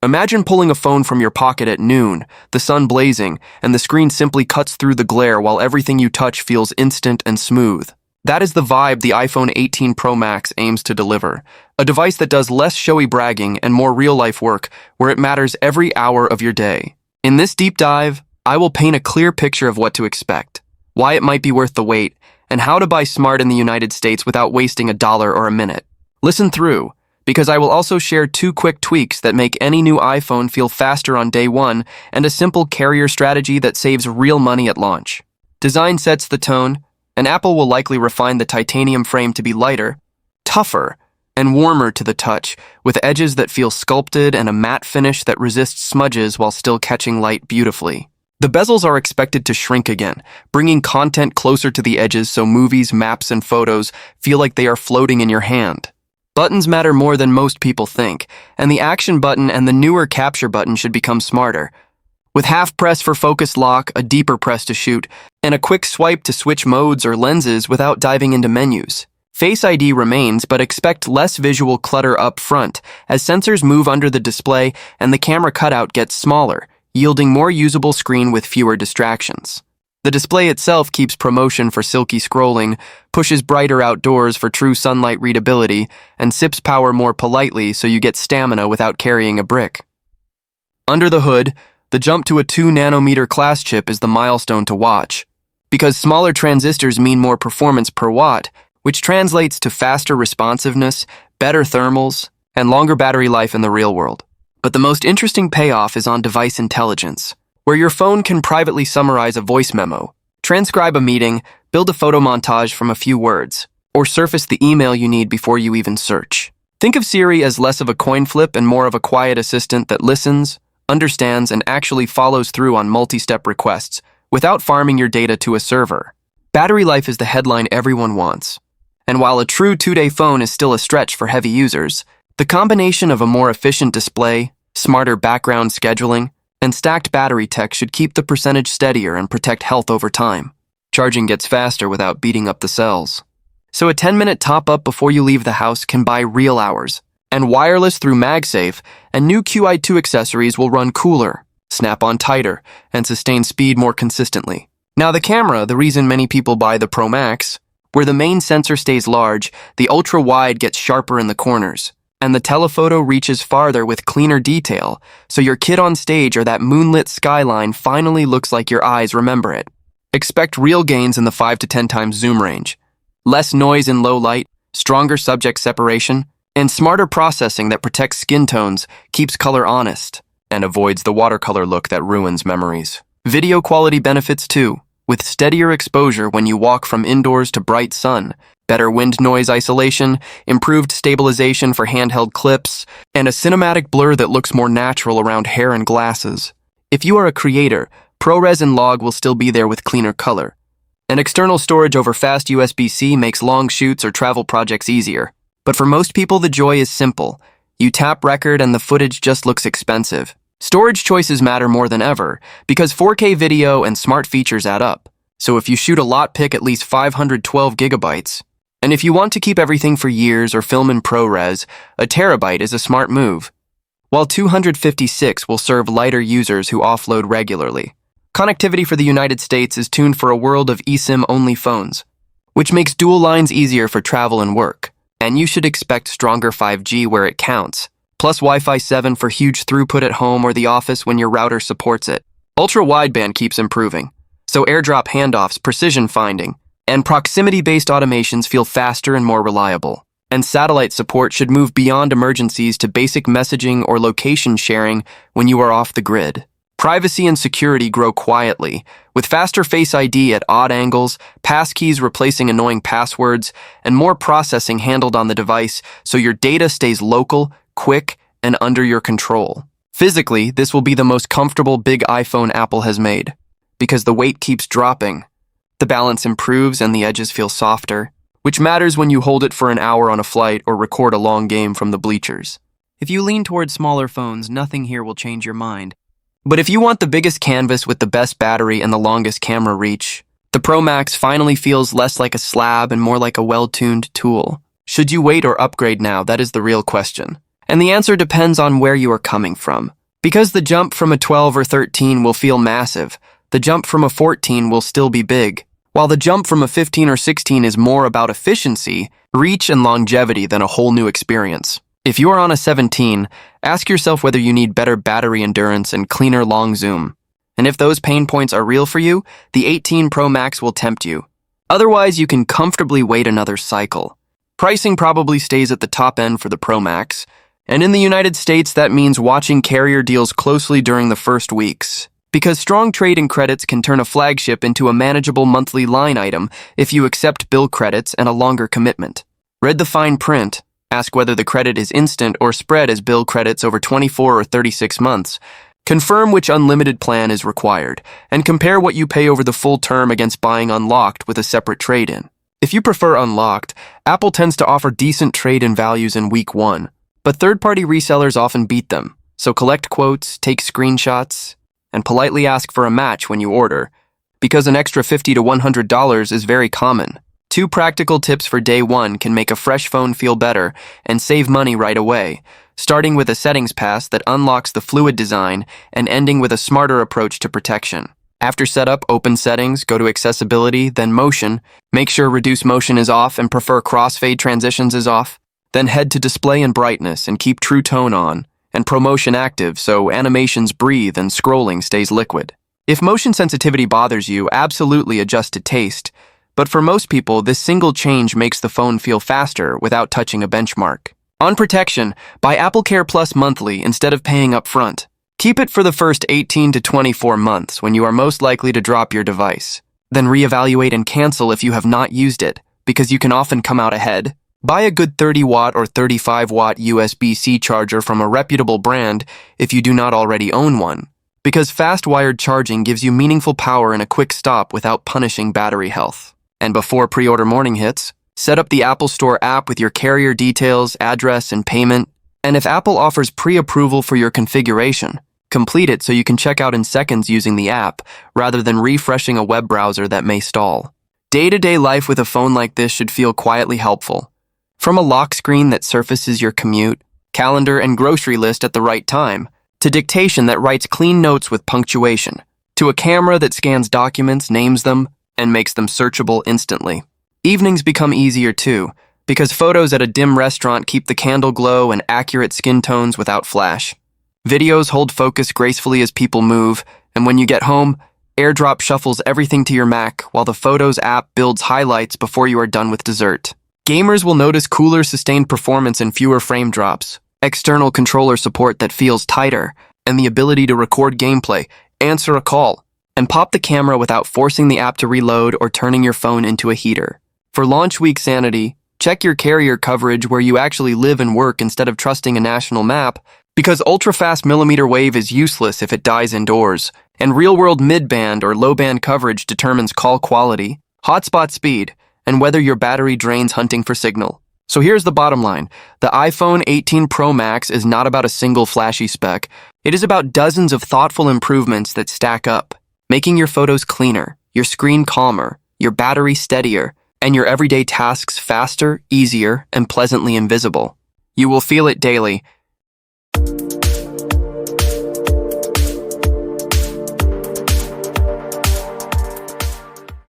Imagine pulling a phone from your pocket at noon, the sun blazing, and the screen simply cuts through the glare while everything you touch feels instant and smooth. That is the vibe the iPhone 18 Pro Max aims to deliver. A device that does less showy bragging and more real-life work, where it matters every hour of your day. In this deep dive, I will paint a clear picture of what to expect, why it might be worth the wait, and how to buy smart in the United States without wasting $1 or a minute. Listen through, because I will also share 2 quick tweaks that make any new iPhone feel faster on day one and a simple carrier strategy that saves real money at launch. Design sets the tone, and Apple will likely refine the titanium frame to be lighter, tougher, and warmer to the touch, with edges that feel sculpted and a matte finish that resists smudges while still catching light beautifully. The bezels are expected to shrink again, bringing content closer to the edges so movies, maps, and photos feel like they are floating in your hand. Buttons matter more than most people think, and the action button and the newer capture button should become smarter. With half press for focus lock, a deeper press to shoot, and a quick swipe to switch modes or lenses without diving into menus. Face ID remains, but expect less visual clutter up front as sensors move under the display and the camera cutout gets smaller, yielding more usable screen with fewer distractions. The display itself keeps promotion for silky scrolling, pushes brighter outdoors for true sunlight readability, and sips power more politely so you get stamina without carrying a brick. Under the hood, the jump to a 2nm class chip is the milestone to watch, because smaller transistors mean more performance per watt, which translates to faster responsiveness, better thermals, and longer battery life in the real world. But the most interesting payoff is on device intelligence, where your phone can privately summarize a voice memo, transcribe a meeting, build a photo montage from a few words, or surface the email you need before you even search. Think of Siri as less of a coin flip and more of a quiet assistant that listens, understands, and actually follows through on multi-step requests without farming your data to a server. Battery life is the headline everyone wants. And while a true 2-day phone is still a stretch for heavy users, the combination of a more efficient display, smarter background scheduling, and stacked battery tech should keep the percentage steadier and protect health over time. Charging gets faster without beating up the cells. So a 10-minute top-up before you leave the house can buy real hours. And wireless through MagSafe and new QI2 accessories will run cooler, snap on tighter, and sustain speed more consistently. Now the camera, the reason many people buy the Pro Max, where the main sensor stays large, the ultra-wide gets sharper in the corners, and the telephoto reaches farther with cleaner detail, so your kid on stage or that moonlit skyline finally looks like your eyes remember it. Expect real gains in the 5 to 10 times zoom range, less noise in low light, stronger subject separation, and smarter processing that protects skin tones, keeps color honest, and avoids the watercolor look that ruins memories. Video quality benefits too, with steadier exposure when you walk from indoors to bright sun, better wind noise isolation, improved stabilization for handheld clips, and a cinematic blur that looks more natural around hair and glasses. If you are a creator, ProRes and Log will still be there with cleaner color. And external storage over fast USB-C makes long shoots or travel projects easier. But for most people, the joy is simple. You tap record and the footage just looks expensive. Storage choices matter more than ever, because 4K video and smart features add up. So if you shoot a lot, pick at least 512 gigabytes. And if you want to keep everything for years or film in ProRes, a terabyte is a smart move. While 256 will serve lighter users who offload regularly. Connectivity for the United States is tuned for a world of eSIM-only phones, which makes dual lines easier for travel and work. And you should expect stronger 5G where it counts, plus Wi-Fi 7 for huge throughput at home or the office when your router supports it. Ultra-wideband keeps improving, so AirDrop handoffs, precision finding, and proximity-based automations feel faster and more reliable. And satellite support should move beyond emergencies to basic messaging or location sharing when you are off the grid. Privacy and security grow quietly, with faster Face ID at odd angles, passkeys replacing annoying passwords, and more processing handled on the device so your data stays local, quick, and under your control. Physically, this will be the most comfortable big iPhone Apple has made, because the weight keeps dropping. The balance improves and the edges feel softer, which matters when you hold it for an hour on a flight or record a long game from the bleachers. If you lean toward smaller phones, nothing here will change your mind. But if you want the biggest canvas with the best battery and the longest camera reach, the Pro Max finally feels less like a slab and more like a well-tuned tool. Should you wait or upgrade now? That is the real question. And the answer depends on where you are coming from. Because the jump from a 12 or 13 will feel massive, the jump from a 14 will still be big, while the jump from a 15 or 16 is more about efficiency, reach, and longevity than a whole new experience. If you are on a 17, ask yourself whether you need better battery endurance and cleaner long zoom. And if those pain points are real for you, the 18 Pro Max will tempt you. Otherwise, you can comfortably wait another cycle. Pricing probably stays at the top end for the Pro Max, and in the United States, that means watching carrier deals closely during the first weeks. Because strong trade-in credits can turn a flagship into a manageable monthly line item if you accept bill credits and a longer commitment. Read the fine print, ask whether the credit is instant or spread as bill credits over 24 or 36 months, confirm which unlimited plan is required, and compare what you pay over the full term against buying unlocked with a separate trade-in. If you prefer unlocked, Apple tends to offer decent trade-in values in week 1, but third-party resellers often beat them, so collect quotes, take screenshots, and politely ask for a match when you order, because an extra $50 to $100 is very common. 2 practical tips for day 1 can make a fresh phone feel better and save money right away, starting with a settings pass that unlocks the fluid design and ending with a smarter approach to protection. After setup, open settings, go to accessibility, then motion. Make sure reduce motion is off and prefer crossfade transitions is off. Then head to display and brightness and keep true tone on, and ProMotion active so animations breathe and scrolling stays liquid. If motion sensitivity bothers you, absolutely adjust to taste, but for most people, this single change makes the phone feel faster without touching a benchmark. On protection, buy AppleCare Plus monthly instead of paying up front. Keep it for the first 18 to 24 months when you are most likely to drop your device. Then reevaluate and cancel if you have not used it, because you can often come out ahead. Buy a good 30-watt or 35-watt USB-C charger from a reputable brand if you do not already own one, because fast-wired charging gives you meaningful power and a quick stop without punishing battery health. And before pre-order morning hits, set up the Apple Store app with your carrier details, address, and payment. And if Apple offers pre-approval for your configuration, complete it so you can check out in seconds using the app, rather than refreshing a web browser that may stall. Day-to-day life with a phone like this should feel quietly helpful. From a lock screen that surfaces your commute, calendar, and grocery list at the right time, to dictation that writes clean notes with punctuation, to a camera that scans documents, names them, and makes them searchable instantly. Evenings become easier too, because photos at a dim restaurant keep the candle glow and accurate skin tones without flash. Videos hold focus gracefully as people move, and when you get home, AirDrop shuffles everything to your Mac while the Photos app builds highlights before you are done with dessert. Gamers will notice cooler sustained performance and fewer frame drops, external controller support that feels tighter, and the ability to record gameplay, answer a call, and pop the camera without forcing the app to reload or turning your phone into a heater. For launch week sanity, check your carrier coverage where you actually live and work instead of trusting a national map, because ultra-fast millimeter wave is useless if it dies indoors, and real-world mid-band or low-band coverage determines call quality, hotspot speed, and whether your battery drains hunting for signal. So here's the bottom line. The iPhone 18 Pro Max is not about a single flashy spec. It is about dozens of thoughtful improvements that stack up, making your photos cleaner, your screen calmer, your battery steadier, and your everyday tasks faster, easier, and pleasantly invisible. You will feel it daily,